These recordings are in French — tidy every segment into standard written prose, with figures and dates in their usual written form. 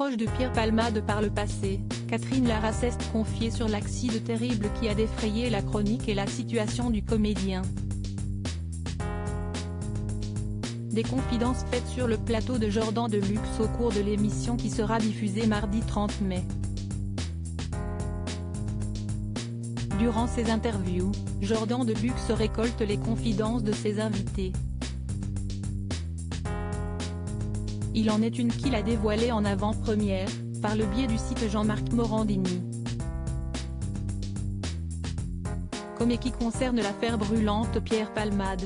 proche de Pierre Palmade par le passé, Catherine Lara s'est confiée sur l'accident terrible qui a défrayé la chronique et la situation du comédien. Des confidences faites sur le plateau de Jordan Deluxe au cours de l'émission qui sera diffusée mardi 30 mai. Durant ses interviews, Jordan Deluxe récolte les confidences de ses invités. Il en est une qu'il a dévoilée en avant-première, par le biais du site Jean-Marc Morandini. Comme et qui concerne l'affaire brûlante Pierre Palmade.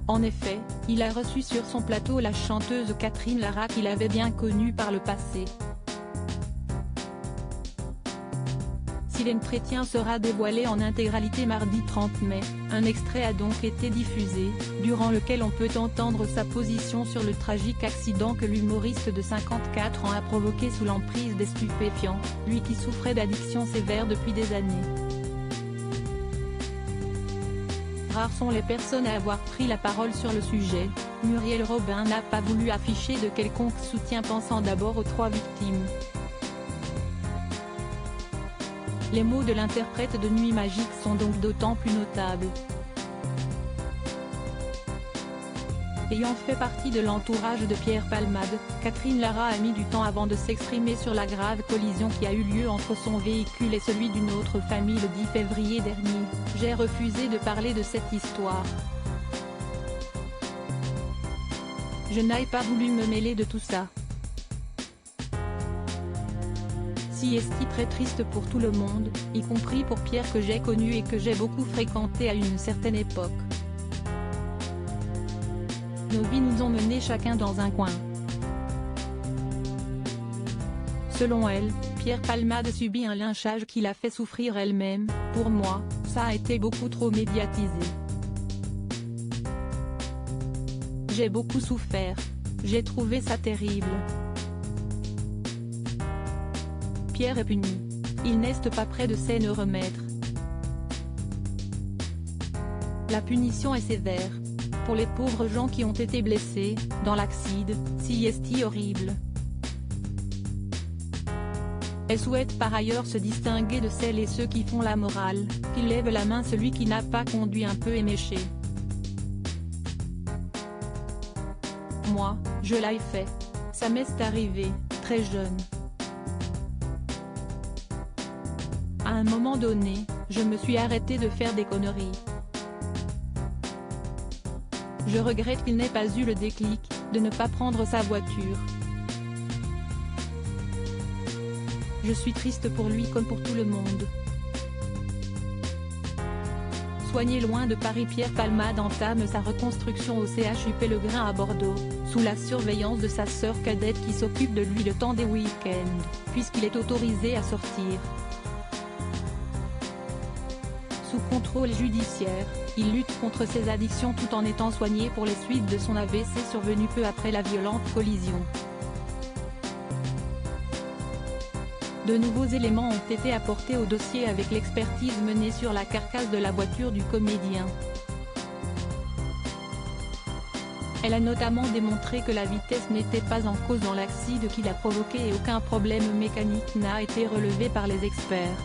En effet, il a reçu sur son plateau la chanteuse Catherine Lara qu'il avait bien connue par le passé. Si l'entretien sera dévoilé en intégralité mardi 30 mai, un extrait a donc été diffusé, durant lequel on peut entendre sa position sur le tragique accident que l'humoriste de 54 ans a provoqué sous l'emprise des stupéfiants, lui qui souffrait d'addiction sévère depuis des années. Rares sont les personnes à avoir pris la parole sur le sujet. Muriel Robin n'a pas voulu afficher de quelconque soutien, pensant d'abord aux 3 victimes. Les mots de l'interprète de Nuit Magique sont donc d'autant plus notables. Ayant fait partie de l'entourage de Pierre Palmade, Catherine Lara a mis du temps avant de s'exprimer sur la grave collision qui a eu lieu entre son véhicule et celui d'une autre famille le 10 février dernier. « J'ai refusé de parler de cette histoire. Je n'ai pas voulu me mêler de tout ça. Si est très triste pour tout le monde, y compris pour Pierre que j'ai connu et que j'ai beaucoup fréquenté à une certaine époque. Nos vies nous ont menés chacun dans un coin. » Selon elle, Pierre Palmade subit un lynchage qui l'a fait souffrir elle-même. « Pour moi, ça a été beaucoup trop médiatisé. J'ai beaucoup souffert. J'ai trouvé ça terrible. Pierre est puni. Il n'est pas prêt de s'en remettre. La punition est sévère. Pour les pauvres gens qui ont été blessés, dans l'accident, si est horrible. » Elle souhaite par ailleurs se distinguer de celles et ceux qui font la morale, qu'il lève la main celui qui n'a pas conduit un peu éméché. Moi, je l'ai fait. Ça m'est arrivé, très jeune. À un moment donné, je me suis arrêté de faire des conneries. Je regrette qu'il n'ait pas eu le déclic, de ne pas prendre sa voiture. Je suis triste pour lui comme pour tout le monde. Soigné loin de Paris, Pierre Palmade entame sa reconstruction au CHU Pellegrin à Bordeaux, sous la surveillance de sa sœur cadette qui s'occupe de lui le temps des week-ends, puisqu'il est autorisé à sortir. Sous contrôle judiciaire, il lutte contre ses addictions tout en étant soigné pour les suites de son AVC survenu peu après la violente collision. De nouveaux éléments ont été apportés au dossier avec l'expertise menée sur la carcasse de la voiture du comédien. Elle a notamment démontré que la vitesse n'était pas en cause dans l'accident qu'il a provoqué et aucun problème mécanique n'a été relevé par les experts.